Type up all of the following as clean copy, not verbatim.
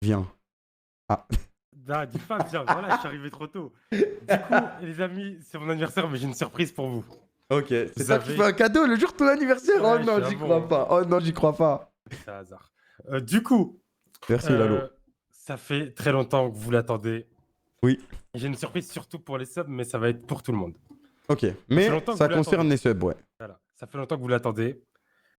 Viens. Ah, Ah, dis pas, tiens, voilà, je suis arrivé trop tôt. Du coup, les amis, c'est mon anniversaire, mais j'ai une surprise pour vous. ok. C'est Vous toi qui fais avez... un cadeau le jour de ton anniversaire? Oh Ouais, je non, suis un j'y bon, crois hein. pas. Oh non, j'y crois pas. C'est un hasard. Du coup, Merci, Lalo. euh, ça fait très longtemps que vous l'attendez. Oui. J'ai une surprise surtout pour les subs, mais ça va être pour tout le monde. Ok. Ça fait Mais longtemps que ça vous concerne l'attendez. les subs, ouais. Voilà, ça fait longtemps que vous l'attendez.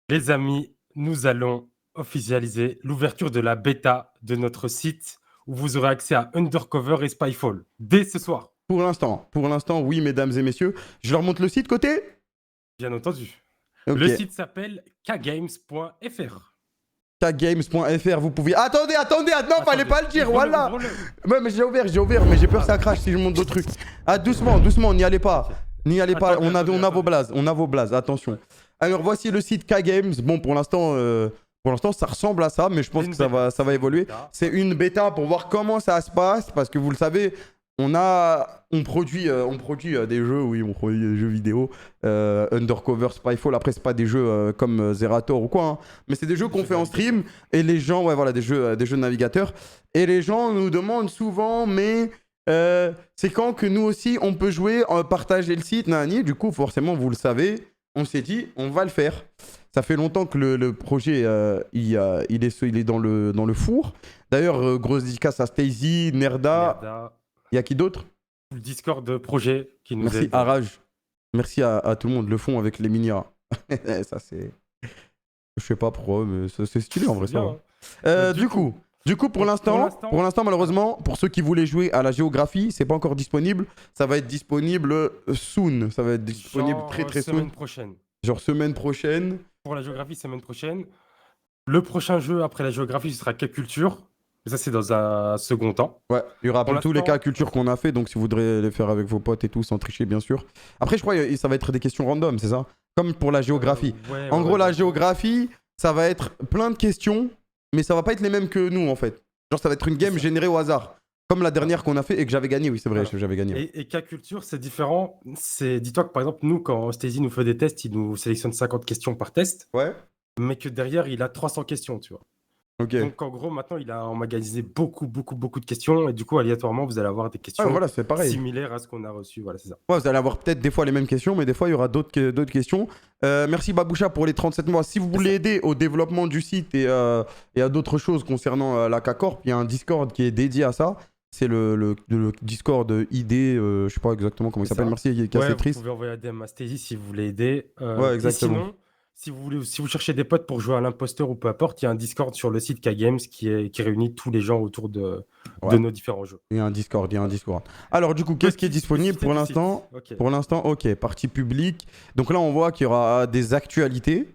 Les amis, nous allons officialiser l'ouverture de la bêta de notre site où vous aurez accès à Undercover et Spyfall dès ce soir, Pour l'instant, oui, mesdames et messieurs. Je leur montre le site côté? bien entendu. Ok. Le site s'appelle kgames.fr. Kgames.fr, vous pouvez. Attendez, non, fallait pas le dire, Ouvre-le, voilà. ouvre-le. Ouais, mais j'ai ouvert, mais j'ai peur que ça crache si je monte d'autres trucs. Ah, doucement, n'y allez pas. Ok. N'y allez pas, Attendez, attendez, on a vos attendez. blazes, attention. Alors voici le site Kgames. Bon, pour l'instant, ça ressemble à ça, mais je pense que ça va C'est une évoluer. bêta. C'est une bêta pour voir comment ça se passe, parce que vous le savez, on produit des jeux, oui, on produit des jeux vidéo, Undercover, Spyfall. Après, c'est pas des jeux comme Zerator ou quoi, hein, mais c'est des jeux qu'on fait en stream et les gens, ouais, voilà, des jeux de navigateur. Et les gens nous demandent souvent, mais c'est quand que nous aussi on peut jouer, partager le site, nani. Du coup, forcément, vous le savez, on s'est dit, on va le faire. Ça fait longtemps que le projet il est dans le four. D'ailleurs, grosse dédicace à Stacy, Nerda. Merda. Il y a qui d'autre? Le Discord projet qui nous Merci aide. Araj. Merci à tout le monde. Le fond avec les miniras. Ça, c'est. Je sais pas pourquoi, mais c'est stylé en vrai, C'est ça bien, va. hein. Du coup, Pour l'instant, malheureusement, pour ceux qui voulaient jouer à la géographie, c'est pas encore disponible. Ça va être disponible soon. Ça va être disponible genre très très soon. semaine prochaine. Genre semaine prochaine. Pour la géographie, semaine prochaine. Le prochain jeu après la géographie, ce sera quelle culture? Ça, c'est dans un second temps. Ouais, il y aura Pour tous les cas l'instant, culture qu'on a fait, donc si vous voudrez les faire avec vos potes et tout, sans tricher, bien sûr. Après, je crois que ça va être des questions random, c'est ça? Comme pour la géographie. ouais, En ouais, gros, ouais, la ouais. géographie, ça va être plein de questions, mais ça va pas être les mêmes que nous, en fait. Genre, ça va être une game C'est ça. générée au hasard. Comme la dernière qu'on a fait et que j'avais gagné, oui, c'est vrai, Voilà. j'avais gagné. Et cas culture, c'est différent. Dis-toi que par exemple, nous, quand Stacy nous fait des tests, il nous sélectionne 50 questions par test, Ouais. mais que derrière, il a 300 questions, tu vois. Ok. Donc en gros, maintenant, il a emmagasiné beaucoup, beaucoup, beaucoup de questions, et du coup, aléatoirement, vous allez avoir des Ouais, questions voilà, c'est pareil. similaires à ce qu'on a reçu. Voilà, c'est ça. Ouais, vous allez avoir peut-être des fois les mêmes questions, mais des fois il y aura d'autres questions. Merci Baboucha pour les 37 mois. Si vous voulez aider au développement du site et à d'autres choses concernant la K-Corp, il y a un Discord qui est dédié à ça. C'est le Discord ID, je sais pas exactement comment il C'est s'appelle. ça. Merci Ouais, vous Cassétrice. pouvez envoyer un DM à Stacy si vous voulez aider. Ouais, Et exactement. sinon, si vous cherchez des potes pour jouer à l'imposteur ou peu importe, il y a un Discord sur le site K-Games qui réunit tous les gens autour de Ouais, nos différents jeux. il y a un Discord, il y a un Discord. Alors du coup, qu'est-ce qui est Petite disponible spécificité pour du site. l'instant? Ok. Pour l'instant, ok, partie publique. Donc là, on voit qu'il y aura des actualités.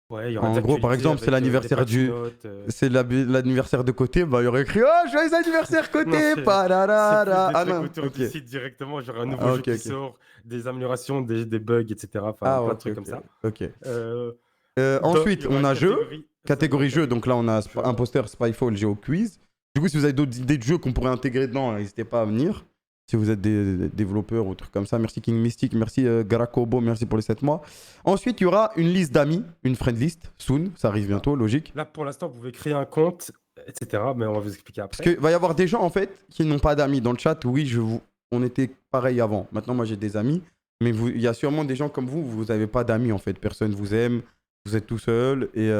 Ouais, il y aura En des gros, par actualités exemple, c'est avec, l'anniversaire des du... patch notes, C'est l'anniversaire de côté, bah il y aurait écrit oh joyeux anniversaire Non, côté, c'est plus pararara. des Ah trucs non, autour ok. du site directement, genre un nouveau Ah, jeu ok, qui ok. sort, des améliorations, des bugs, etc. Enfin, Ah plein de ok, trucs comme ok, ça. ok. Euh, il Ensuite, y aura on une a jeu, catégorie. Ça, il y aura catégorie une jeu. Donc là, on a jeu. Imposter, Spyfall, Geo Quiz. Du coup, si vous avez d'autres idées de jeux qu'on pourrait intégrer dedans, n'hésitez pas à venir. Si vous êtes des développeurs ou trucs comme ça. Merci King Mystic, merci Garakobo, merci pour les 7 mois. Ensuite, il y aura une liste d'amis, une friend list, soon, ça arrive bientôt, logique. Là, pour l'instant, vous pouvez créer un compte, etc. Mais on va vous expliquer Parce après. qu'il va y avoir des gens, en fait, qui n'ont pas d'amis. Dans le chat, oui, on était pareil avant. Maintenant, moi, j'ai des amis. Mais il y a sûrement des gens comme vous n'avez pas d'amis, en fait. Personne vous aime, vous êtes tout seul. Et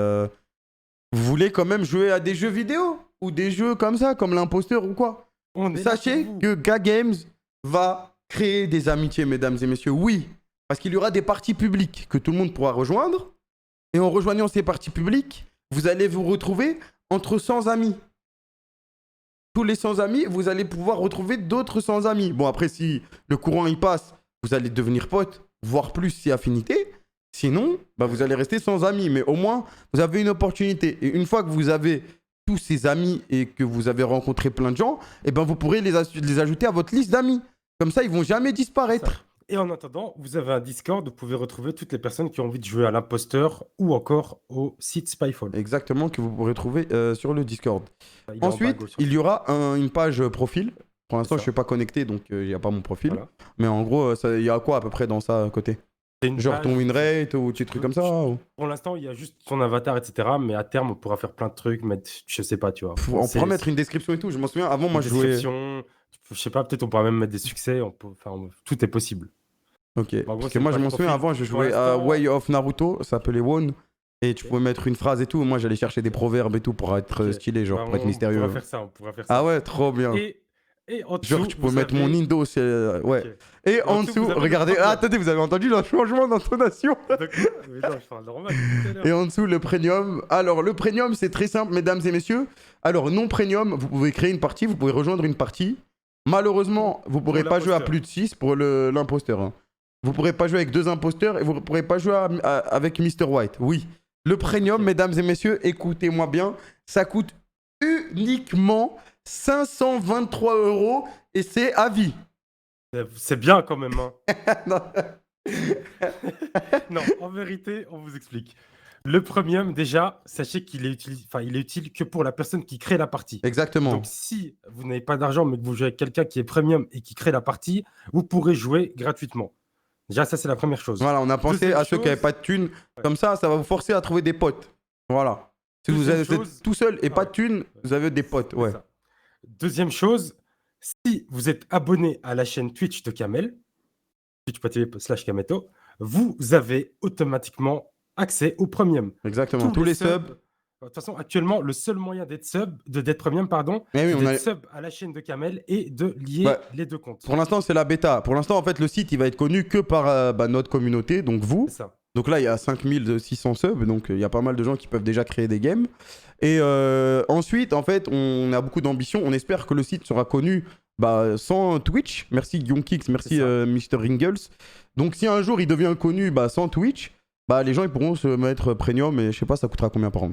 vous voulez quand même jouer à des jeux vidéo ou des jeux comme ça, comme l'imposteur ou quoi. On est là Sachez pour vous. que Games va créer des amitiés, mesdames et messieurs. Oui, parce qu'il y aura des parties publiques que tout le monde pourra rejoindre. Et en rejoignant ces parties publiques, vous allez vous retrouver entre 100 amis. Tous les 100 amis, vous allez pouvoir retrouver d'autres 100 amis. Bon, après, si le courant y passe, vous allez devenir potes, voire plus si affinité. Sinon, bah, vous allez rester sans amis. Mais au moins, vous avez une opportunité. Et une fois que vous avez tous ces amis et que vous avez rencontré plein de gens, eh ben, vous pourrez les ajouter à votre liste d'amis. Comme ça, ils vont jamais disparaître. Et en attendant, vous avez un Discord où vous pouvez retrouver toutes les personnes qui ont envie de jouer à l'imposteur ou encore au site Spyfall. Exactement, que vous pourrez trouver sur le Discord. Il est en bas à Ensuite, gauche sur il le y aura une page profil. Pour l'instant, C'est je ne ça. suis pas connecté, donc il n'y a pas mon profil. Voilà. Mais en gros, il y a quoi à peu près dans ça à côté? C'est une Genre ton page, win rate ou des trucs comme ça ou... pour l'instant, il y a juste ton avatar, etc. Mais à terme, on pourra faire plein de trucs, mettre, je sais pas, tu vois. On pourra mettre une description et tout. Je m'en souviens, avant, moi, Une je jouais... description, je sais pas, peut-être on pourra même mettre des succès, tout est possible. Ok. En gros, Parce que c'est une moi, je page m'en souviens, profil. avant, je Pour jouais à l'instant, Way of Naruto, ça s'appelait Won. Et tu Ok. pouvais mettre une phrase et tout. Moi, j'allais chercher des proverbes et tout pour être ok. stylé, genre, Bah, pour être on mystérieux. pourra faire ça, on pourra faire Ah ça. ouais, trop bien. Et, et en Genre, dessous, tu peux vous mettre mon avez... Indo, c'est... Ouais. Ok. Et En en dessous, vous dessous, avez le regardez... premium. Ah, attendez, vous avez entendu le changement d'intonation? De quoi? Mais non, je parle normal depuis tout à Et l'heure. en dessous, le premium. Alors, le premium, c'est très simple, mesdames et messieurs. Alors, non premium, vous pouvez créer une partie, vous pouvez rejoindre une partie. Malheureusement, vous ne pourrez pas jouer à l'imposteur. plus de 6 pour l'imposteur. Hein. Vous ne pourrez pas jouer avec 2 imposteurs et vous ne pourrez pas jouer avec Mr. White. Oui. Le premium, Ok. mesdames et messieurs, écoutez-moi bien, ça coûte uniquement 523 € et c'est à vie. C'est bien quand même. Hein. Non. Non, en vérité, on vous explique. Le premium, déjà, sachez qu'il est utile, il est utile que pour la personne qui crée la partie. Exactement. Donc, si vous n'avez pas d'argent, mais que vous jouez avec quelqu'un qui est premium et qui crée la partie, vous pourrez jouer gratuitement. Déjà, ça, c'est la première chose. Voilà, on a pensé Deuxième à ceux qui n'avaient chose- pas de thunes. Ouais. Comme ça va vous forcer à trouver des potes. Voilà. Si vous Deuxième êtes chose- tout seul et Ah pas ouais. de thunes, vous avez des potes. C'est Ouais. ça. Deuxième chose, si vous êtes abonné à la chaîne Twitch de Kamel, twitch.tv/Kameto, vous avez automatiquement accès au premium. Exactement. Tous les subs. De toute façon, actuellement, le seul moyen d'être premium, Eh oui, c'est on d'être a- sub à la chaîne de Kamel et de lier Ouais. les deux comptes. Pour l'instant, c'est la bêta. Pour l'instant, en fait, le site, il va être connu que par notre communauté, donc vous. C'est ça. Donc là, il y a 5600 subs, donc il y a pas mal de gens qui peuvent déjà créer des games. Et ensuite, en fait, on a beaucoup d'ambition. On espère que le site sera connu sans Twitch. Merci Yonkix, merci C'est ça. Mr. Ringles. Donc si un jour il devient connu sans Twitch, les gens ils pourront se mettre premium et je sais pas, ça coûtera combien par an.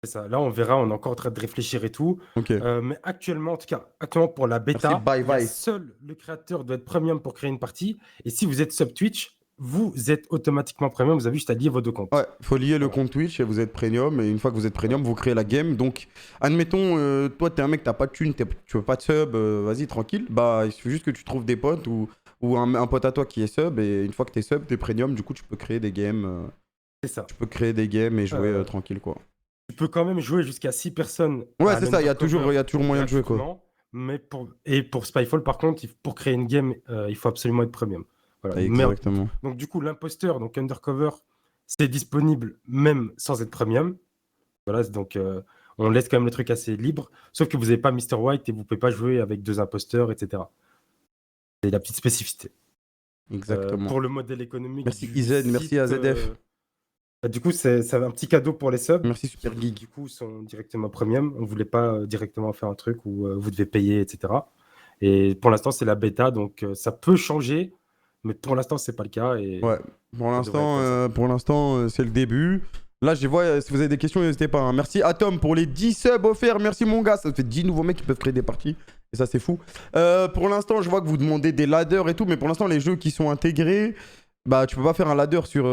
C'est ça. Là, on verra, on est encore en train de réfléchir et tout. Ok. Mais actuellement, en tout cas, actuellement pour la bêta, Merci, bye, bye. seul le créateur doit être premium pour créer une partie. Et si vous êtes sub Twitch, vous êtes automatiquement premium. Vous avez juste à lier vos deux comptes. Ouais, faut lier le Voilà. compte Twitch et vous êtes premium. Et une fois que vous êtes premium, vous créez la game. Donc, admettons, toi, t'es un mec, t'as pas de thune, tu veux pas de sub, vas-y, tranquille. Il suffit juste que tu trouves des potes ou un pote à toi qui est sub. Et une fois que t'es sub, t'es premium, du coup, tu peux créer des games. C'est ça. Tu peux créer des games et jouer tranquille, quoi. Tu peux quand même jouer jusqu'à 6 personnes. Ouais, à c'est ça, il y a toujours l'Undercover moyen de jouer, quoi. gratuitement. Mais pour Spyfall, par contre, pour créer une game, il faut absolument être premium. Voilà. Exactement. Donc, du coup, l'imposteur, donc Undercover, c'est disponible même sans être premium. Voilà, donc on laisse quand même le truc assez libre. Sauf que vous n'avez pas Mr. White et vous ne pouvez pas jouer avec 2 imposteurs, etc. C'est la petite spécificité. Exactement. Pour le modèle économique. Merci du IZ, merci site, AZF. du coup, c'est un petit cadeau pour les subs. Merci Super qui, Geek. du coup, sont directement premium. On ne voulait pas directement faire un truc où vous devez payer, etc. Et pour l'instant, c'est la bêta, donc ça peut changer, mais pour l'instant, c'est pas le cas. Et Ouais, pour devrait l'instant, c'est le début. Là, je vois, si vous avez des questions, n'hésitez pas. Hein. Merci Atom pour les 10 subs offerts. Merci mon gars. Ça fait 10 nouveaux mecs qui peuvent créer des parties. Et ça, c'est fou. Pour l'instant, je vois que vous demandez des ladders et tout. Mais pour l'instant, les jeux qui sont intégrés, tu peux pas faire un ladder sur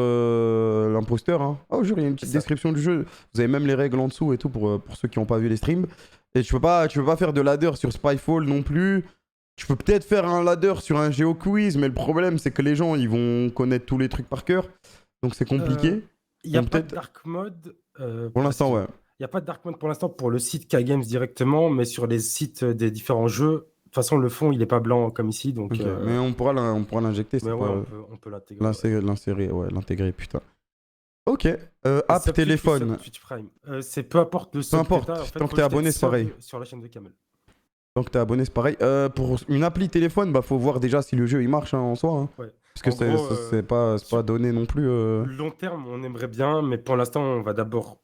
l'imposteur. Hein. Oh, jure, il y a une petite description du jeu. Vous avez même les règles en dessous et tout pour ceux qui n'ont pas vu les streams. Et tu peux pas faire de ladder sur Spyfall non plus. Tu peux peut-être faire un ladder sur un GeoQuiz, mais le problème, c'est que les gens, ils vont connaître tous les trucs par cœur. Donc, c'est compliqué. Il n'y a Donc, pas de peut-être- dark mode. Pour l'instant, ouais. Il n'y a pas de dark mode pour l'instant pour le site K-Games directement, mais sur les sites des différents jeux, de toute façon, le fond, il n'est pas blanc comme ici. Donc, Ok, mais on pourra l'injecter, c'est mais ouais, pas... on peut l'intégrer. l'intégrer, putain. Ok, Et app Sub Twitch ou téléphone. Sub Twitch Prime. C'est peu importe le sub importe, que t'as, en fait, tant que faut t'es juste abonné, être c'est sub pareil. sur la chaîne de Kamel. Donc t'es abonné, c'est pareil. Pour une appli téléphone, faut voir déjà si le jeu il marche en soi. Hein. Ouais. Parce que En gros, c'est pas donné non plus. Long terme, on aimerait bien, mais pour l'instant, on va d'abord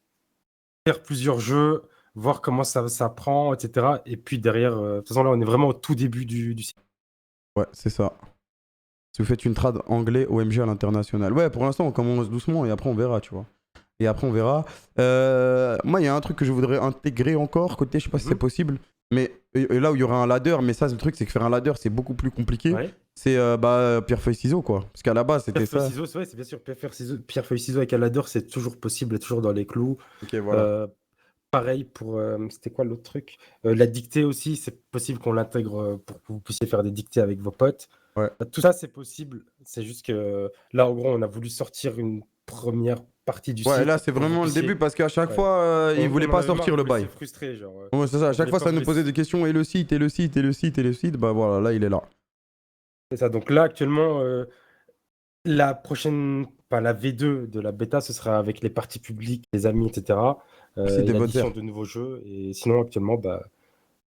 faire plusieurs jeux, voir comment ça prend, etc. Et puis derrière, de toute façon, là, on est vraiment au tout début du site. Ouais, c'est ça. Si vous faites une trad anglais OMG à l'international. Ouais, pour l'instant, on commence doucement et après, on verra, tu vois. Moi, il y a un truc que je voudrais intégrer encore, côté, je sais pas si c'est possible, mais là où il y aura un ladder, mais ça, le truc, c'est que faire un ladder, c'est beaucoup plus compliqué. Ouais. C'est pierre, feuille, ciseaux, quoi. Parce qu'à la base, c'était ça. Pierre-feuille-ciseaux, c'est vrai, c'est bien sûr. Pierre-feuille-ciseaux avec un ladder, c'est toujours possible, toujours dans les clous. Ok, voilà. Pareil pour. C'était quoi l'autre truc? La dictée aussi, c'est possible qu'on l'intègre pour que vous puissiez faire des dictées avec vos potes. Ouais. Tout ça, c'est possible. C'est juste que là, en gros, on a voulu sortir une première partie du Ouais, là, site c'est pour que vous vraiment le début puissiez. parce qu'à chaque Ouais. fois, ils voulaient On en pas avait marre sortir de le vous laisser bail. frustrer, genre. Ouais, c'est ça. À On chaque voulait fois, pas ça vous nous posait laisser. des questions et le site, et le site, et le site, et le site. Bah voilà, là, il est là. C'est ça. Donc là, actuellement, la prochaine, pas la V2 de la bêta, ce sera avec les parties publiques, les amis, etc. Merci Et des bonnes l'addition terres. de nouveaux jeux. Et sinon, actuellement, bah,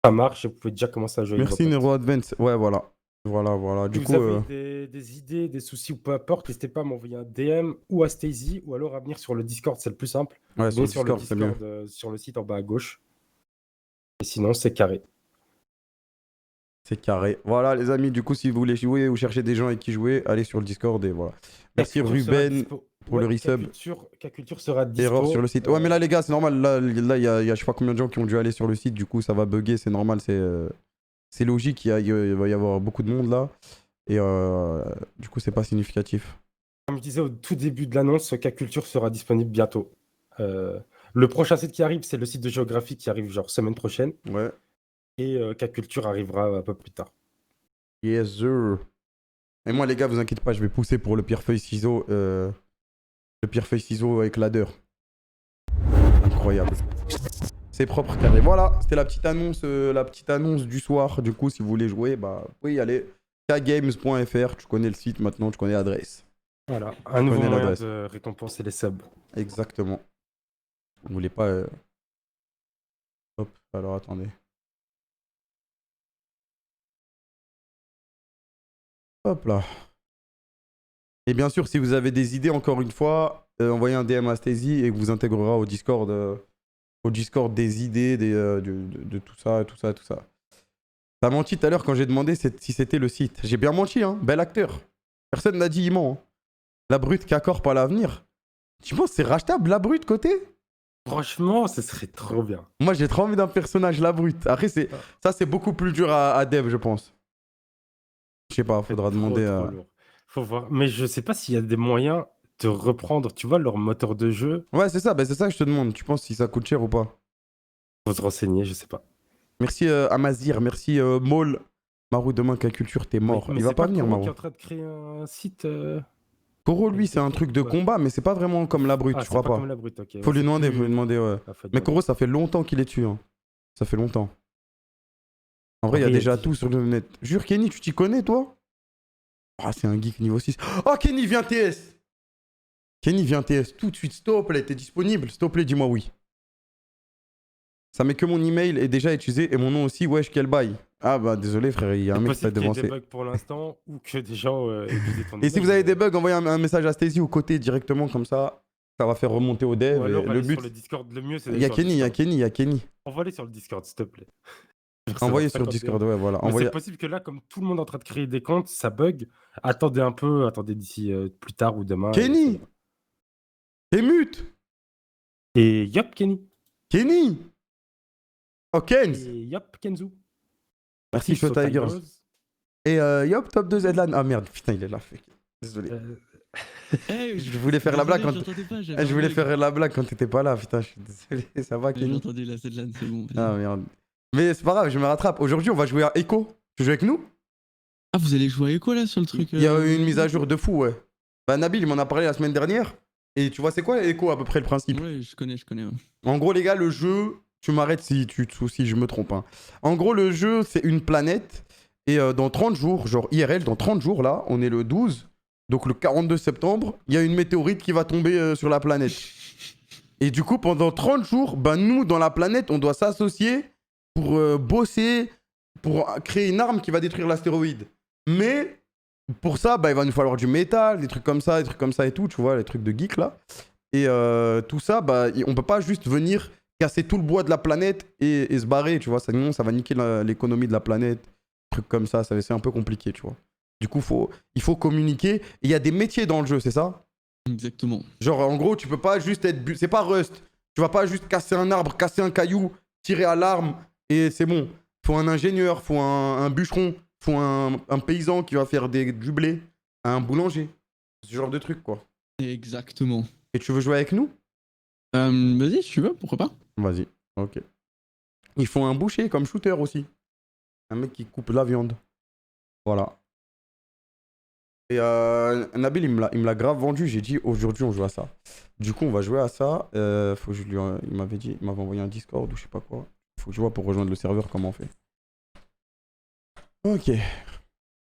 ça marche et vous pouvez déjà commencer à jouer avec vos Merci potes. Nero Advance. Ouais, voilà. Voilà, voilà. Si Du vous coup, avez des idées, des soucis ou peu importe, n'hésitez pas à m'envoyer un DM ou à Stacy ou alors à venir sur le Discord, c'est le plus simple. ouais, sur Venez le sur le Discord, c'est mieux. Discord, sur le site en bas à gauche. Et sinon, c'est carré. C'est carré. Voilà, les amis. Du coup, si vous voulez jouer ou chercher des gens avec qui jouer, allez sur le Discord et voilà. Merci K-Culture sera Ruben dispo. pour le Ouais, resub. K-Culture sera Erreur sur dispo. le site. Ouais, mais là, les gars, c'est normal. Là, il y a je sais pas combien de gens qui ont dû aller sur le site. Du coup, ça va bugger. C'est normal. C'est logique. Il va y avoir beaucoup de monde là. Et du coup, c'est pas significatif. Comme je disais au tout début de l'annonce, K-Culture sera disponible bientôt. Le prochain site qui arrive, c'est le site de géographie qui arrive genre semaine prochaine. Ouais. Et K-Culture arrivera un peu plus tard. Yes, sir. Et moi, les gars, vous inquiétez pas, je vais pousser pour le pierre feuille ciseau. Le pierre feuille ciseau avec ladder. Incroyable. C'est propre carré. Voilà, c'était la petite annonce du soir. Du coup, si vous voulez jouer, bah, vous pouvez y aller. kgames.fr, tu connais le site maintenant, tu connais l'adresse. Voilà, un nouveau connais moyen l'adresse. de récompenser les subs. Exactement. Vous voulez pas. Hop, alors attendez. Hop là. Et bien sûr, si vous avez des idées, encore une fois, envoyez un DM à Stacy et vous intégrera au Discord des idées, de tout ça, tout ça, tout ça. T'as menti tout à l'heure quand j'ai demandé si c'était le site. J'ai bien menti, hein. Bel acteur. Personne n'a dit il ment. Hein. La brute K-Corp à l'avenir. Tu penses que c'est rachetable, la brute, côté? Franchement, ce serait trop bien. Moi, j'ai trop envie d'un personnage, la brute. Après, ça, c'est beaucoup plus dur à dev, je pense. Je sais pas, faudra demander Trop à... lourd. Faut voir. Mais je sais pas s'il y a des moyens de reprendre, tu vois, leur moteur de jeu. Ouais, c'est ça, c'est ça que je te demande. Tu penses si ça coûte cher ou pas? Faut se renseigner, je sais pas. Merci Amazir, merci Maul. Marou, demain, K-Culture, t'es mort. Mais Il va c'est pas pas venir, Koro qui est Marou. en train de créer un site. Koro, lui, c'est un truc de Ouais. combat, mais c'est pas vraiment comme la brute, Ah, je c'est crois pas pas. comme la brute, ok. Faut Ouais, lui c'est demander, plus- faut lui demander, ouais. Ah, faut Mais demander. Koro, ça fait longtemps qu'il est dessus. Hein. Ça fait longtemps. En vrai, il y a Après, déjà tout sur le net. Jure, Kenny, tu t'y connais, toi? Ah, c'est un geek niveau 6. Oh, Kenny, viens TS! Kenny, viens TS tout de suite, s'il te plaît, t'es disponible? S'il te plaît, dis-moi oui. Ça met que mon email est déjà utilisé et mon nom aussi, wesh, quel bail. Ah bah désolé frère, il y a un C'est mec qui t'a possible qu'il y ait devancé. des bugs pour l'instant ou que des gens aient utilisé ton Et si email, vous avez mais- des bugs, envoyez un message à Stacy au côté directement, comme ça va faire remonter au dev. Ou Et alors le aller but, sur le Discord. Le mieux, c'est il d'aller y a sur le Kenny, il y a Discord. Kenny, il y a Kenny. Envoie-les sur le Discord, s'il te plaît. Je vais Envoyez recevoir sur 50 Discord, DM. ouais, voilà. Mais Envoyez... c'est possible que là, comme tout le monde est en train de créer des comptes, ça bug. Attendez un peu, attendez d'ici plus tard ou demain. Kenny! T'es mute! Et yop, Kenny. Kenny! Oh, Kenz! Et yop, Kenzu. Merci, Show Tigers. Tigers. Et yop, top 2 Zlan. Ah merde, putain, il est là. Désolé. Je voulais faire la blague quand... Je voulais faire la blague quand t'étais pas là, putain, je suis désolé. Ça va, Kenny? J'entendais la Zlan, c'est bon. Ah merde. Mais c'est pas grave, je me rattrape. Aujourd'hui, on va jouer à Echo. Tu joues avec nous? Ah, vous allez jouer à Echo là sur le truc Il y a eu une mise à jour de fou, ouais. Bah, Nabil, il m'en a parlé la semaine dernière. Et tu vois, c'est quoi Echo à peu près le principe? Ouais, je connais. Ouais. En gros, les gars, le jeu, tu m'arrêtes si je me trompe. Hein. En gros, le jeu, c'est une planète. Et dans 30 jours, genre IRL, dans 30 jours, là, on est le 12. Donc le 42 septembre, il y a une météorite qui va tomber sur la planète. Et du coup, pendant 30 jours, ben, nous, dans la planète, on doit s'associer pour bosser, pour créer une arme qui va détruire l'astéroïde. Mais pour ça, bah, il va nous falloir du métal, des trucs comme ça et tout, tu vois, les trucs de geek là. Et tout ça, bah, on peut pas juste venir casser tout le bois de la planète et se barrer, tu vois. Sinon, ça va niquer l'économie de la planète. Trucs comme ça, c'est un peu compliqué, tu vois. Du coup, il faut communiquer. Et il y a des métiers dans le jeu, c'est ça? Exactement. Genre, en gros, tu peux pas juste être... C'est pas Rust. Tu vas pas juste casser un arbre, casser un caillou, tirer à l'arme et c'est bon. Faut un ingénieur, faut un bûcheron, faut un paysan qui va faire du blé, un boulanger. Ce genre de truc, quoi. Exactement. Et tu veux jouer avec nous? Vas-y, si tu veux, pourquoi pas? Vas-y, ok. Il faut un boucher comme shooter aussi. Un mec qui coupe la viande. Voilà. Et Nabil, il me l'a grave vendu. J'ai dit, aujourd'hui, on joue à ça. Du coup, on va jouer à ça. Faut que je lui... Il m'avait envoyé un Discord ou je sais pas quoi. Faut que je vois pour rejoindre le serveur comment on fait. Ok.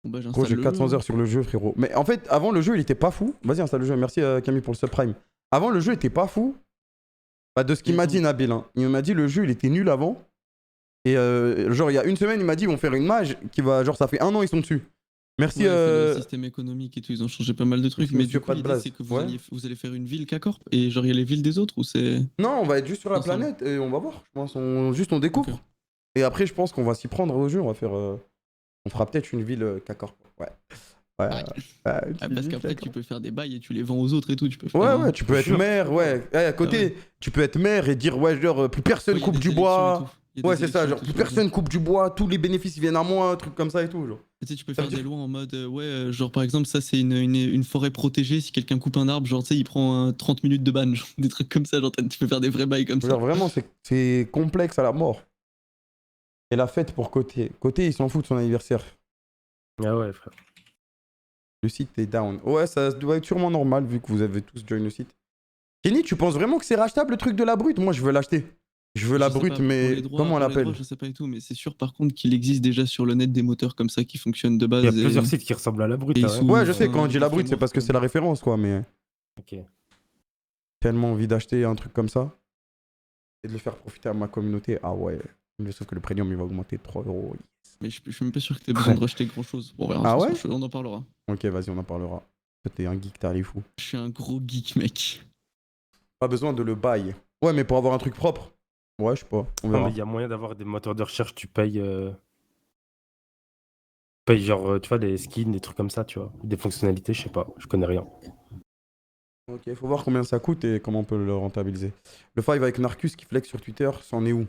Bon, bah, Gros, j'ai j'installe le 400 jeu. heures sur le jeu, frérot. Mais en fait, avant, le jeu, il était pas fou. Vas-y, installe le jeu. Merci Camille pour le subprime. Avant, le jeu était pas fou. Bah, de ce qu'il m'a dit, Nabil. Hein. Il m'a dit le jeu, il était nul avant. Et genre, il y a une semaine, il m'a dit, ils vont faire une mage qui va. Genre, ça fait 1 an, ils sont dessus. Merci. Ouais, le système économique et tout, ils ont changé pas mal de trucs. Monsieur Mais du coup, pas de l'idée, blase. c'est que Ouais. vous allez faire une ville K-Corp et genre, il y a les villes des autres ou c'est. Non, on va être juste sur la Ensemble. planète et on va voir. Je pense, on découvre. Ok. Et après, je pense qu'on va s'y prendre au jeu. On va faire. On fera peut-être une ville K-Corp. Ouais. Ouais. Ouais. Une Ah, parce ville qu'après, K-Corp. tu peux faire des bails et tu les vends aux autres et tout. Tu peux faire Ouais, un- ouais, tu peux être Jure. maire, ouais. Eh, à côté, Ah ouais. tu peux être maire et dire, ouais, genre, plus personne Ouais, y a coupe des du élections bois. et tout. Y a des Ouais, c'est ça, élections et genre, tout, plus je peux personne coupe du bois, tous les bénéfices viennent à moi, un truc comme ça et tout, genre. Tu sais, tu peux Ça faire veut des dire- lois en mode, genre par exemple, ça c'est une forêt protégée, si quelqu'un coupe un arbre, genre tu sais, il prend 30 minutes de ban, genre, des trucs comme ça, genre tu peux faire des vrais bails comme ça. Genre, vraiment, c'est complexe à la mort. Et la fête pour Côté. Côté, il s'en fout de son anniversaire. Ah ouais, frère. Le site est down. Ouais, ça doit être sûrement normal vu que vous avez tous join le site. Kenny, tu penses vraiment que c'est rachetable le truc de la brute? Moi, je veux l'acheter. Je veux la Je sais brute, pas, pour mais les droits- comment on pour les l'appelle? droits, Je sais pas et tout, mais c'est sûr par contre qu'il existe déjà sur le net des moteurs comme ça qui fonctionnent de base. Il y a et- plusieurs sites qui ressemblent à la brute. et ils hein, ouais. sont- Ouais, je sais, enfin, quand on dit la des brute, c'est parce que frameworks, c'est la référence, quoi, mais Ok. tellement envie d'acheter un truc comme ça et de le faire profiter à ma communauté. Ah ouais. Mais sauf que le premium, il va augmenter de 3 euros. Mais je suis même pas sûr que t'aies besoin de racheter grand chose. On verra. Ah de toute ouais façon, on en parlera. Ok, vas-y, on en parlera. Toi, t'es un geek, t'es fou. Je suis un gros geek, mec. Pas besoin de le bail. Ouais, mais pour avoir un truc propre. Ouais, je sais pas. On Non, verra. mais il y a moyen d'avoir des moteurs de recherche, tu payes. Tu payes genre, tu vois, des skins, des trucs comme ça, tu vois. Des fonctionnalités, je sais pas, je connais rien. Ok, faut voir combien ça coûte et comment on peut le rentabiliser. Le five avec Narcus qui flex sur Twitter, c'en est où?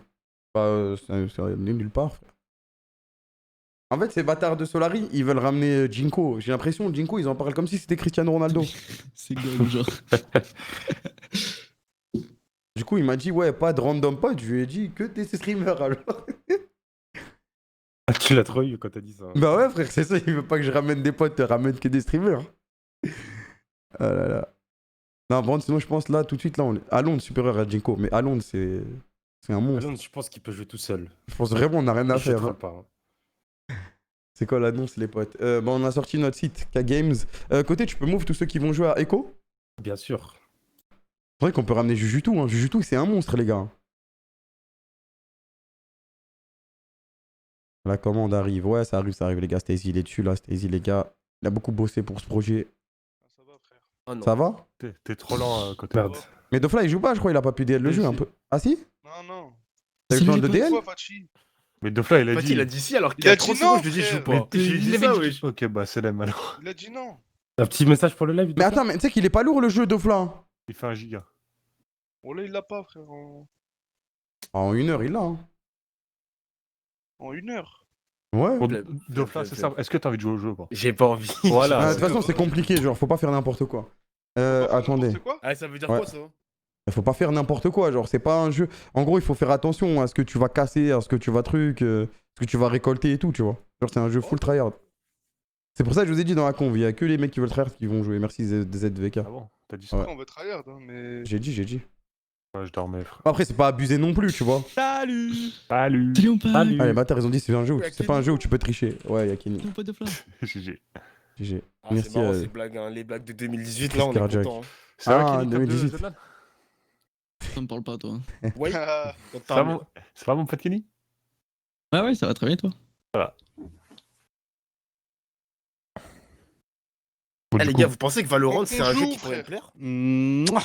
Bah, c'est nulle part, frère. En fait, ces bâtards de Solari, ils veulent ramener Jinko. J'ai l'impression, Jinko, ils en parlent comme si c'était Cristiano Ronaldo. C'est gold, genre. Du coup, il m'a dit, ouais, pas de random pote. Je lui ai dit que des streamers alors. Ah, tu l'as trop eu quand t'as dit ça. Bah ouais, frère, c'est ça. Il veut pas que je ramène des potes, ramène que des streamers. Ah là là. Non, bon, sinon, je pense là, tout de suite, là, on est. Alonde supérieur à Jinko. Mais Alonde, c'est un monstre. Alonso, je pense qu'il peut jouer tout seul. Je pense vraiment, on n'a rien à Il faire. shootera Hein. pas. Hein. C'est quoi l'annonce, les potes? Bon, on a sorti notre site, K-Games. Côté, tu peux move tous ceux qui vont jouer à Echo? Bien sûr. C'est vrai qu'on peut ramener Jujutu. Hein. Jujutu, c'est un monstre, les gars. La commande arrive. Ouais, ça arrive, les gars. Stacy, il est dessus, là. Stacy, les gars. Il a beaucoup bossé pour ce projet. Ça va, frère. Oh non. Ça va? T'es trop lent côté. Merde. Mais Dofla, il joue pas, je crois. Il a pas pu DL le Si, jeu un si. peu. Ah si? Non, non. T'as eu C'est le lui, temps de les DL? Quoi, Fachi? Mais Dofla, il a En fait, dit. il a dit si alors Il qu'il y a a 30 dit secondes, non, je lui ai dit je joue frère. pas. Mais Il il avait avait dit dit- oui. Ok, bah c'est l'aime alors. Il a dit non. Un petit message pour le live. Mais attends, mais tu sais qu'il est pas lourd le jeu, Dofla. Il fait un giga. Bon, là, il l'a pas, frère. En 1 heure, il l'a. Hein. En 1 heure. Ouais. Bon, Flemme, Dofla, flemme, c'est flemme. ça. Est-ce que t'as envie de jouer au jeu ou pas? J'ai pas envie. Voilà. Ah, de toute façon, c'est compliqué, genre, faut pas faire n'importe quoi. Attendez. C'est quoi? Ah, ça veut dire Ouais. quoi ça? Faut pas faire n'importe quoi, genre, c'est pas un jeu. En gros, il faut faire attention à ce que tu vas casser, à ce que tu vas ce que tu vas récolter et tout, tu vois. Genre, c'est un jeu full tryhard. C'est pour ça que je vous ai dit dans la conv, il y a que les mecs qui veulent tryhard qui vont jouer. Merci ZVK. Ah bon? T'as dit ça? Ouais. On va tryhard, hein, mais. J'ai dit. Ouais, je dormais, frère. Après, c'est pas abusé non plus, tu vois. Salut. Salut. Salut, on parle. Salut. Ah, les bâtards, ils ont dit c'est un jeu, Ouais, c'est pas un jeu où tu peux tricher. Ouais, y'a Kenny. Non, pas de flamme. GG. GG. Ah, Merci. c'est marrant ces blagues, hein. Les blagues de 2018 là, on est Cardiaque. content. C'est vrai Ah, qu'il est top 2, 2018. Zedlan? Ça me parle pas, toi. Oui. Ah, On te C'est pas parle. mon- c'est pas mon pote Kenny? Ah ouais, ça va très bien, toi. Bon, Eh du les coup, gars, vous pensez que Valorant On c'est un jeu joue, qui pourrait me frère. plaire? Mouah.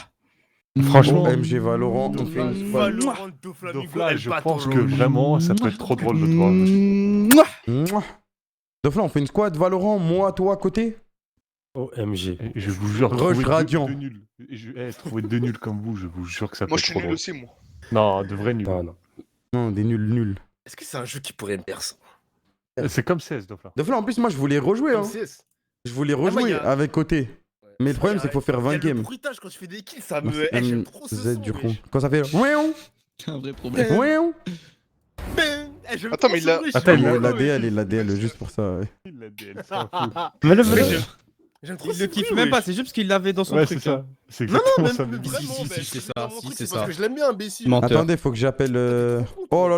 Franchement, Mmh. MG Valorant, on fait une squad. Valorant, Doflamingo, Dofla, El je Pato, pense que lol. vraiment ça peut être trop drôle de te voir. Mouah. Dofla, on fait une squad Valorant, moi, toi, à côté. OMG. Et je vous jure, Rush trouver Radiant. deux nuls. Trouver deux nuls comme vous, je vous jure que ça peut Moi être je suis trop nul drôle. aussi moi. Non, de vrais nuls. Non, non. Non, des nuls. Est-ce que c'est un jeu qui pourrait me plaire ça? C'est comme CS, Dofla. Dofla, en plus, moi, je voulais rejouer. Hein. Comme CS. Je voulais moi, rejouer y a- avec côté. Ouais. Mais le problème, Y a- c'est qu'il faut faire y a 20 le games. bruitage quand tu fais des kills, ça Non, me. c'est J'aime trop ce Z son, du wesh. con. Quand ça fait. Ouéou, C'est un vrai problème. ouéou. Ben, j'aime Attends, trop mais ce il a- bruit, Attends, je suis Il heureux, a wesh. l'ADL juste pour ça. Ouais. Il l'a DL, c'est un fou. Mais le Mais vrai. j'aime- J'aime trop Il le ce kiffe bruit, même pas, wesh. c'est juste parce qu'il l'avait dans son Ouais, truc. c'est ça. hein. C'est Non, non, exactement même ça. mais mais- vraiment, si, ben, c'est ça, dans mon si, truc, c'est parce ça. que je l'aime bien, imbécile. Menteur. Attendez, faut que j'appelle. Oh là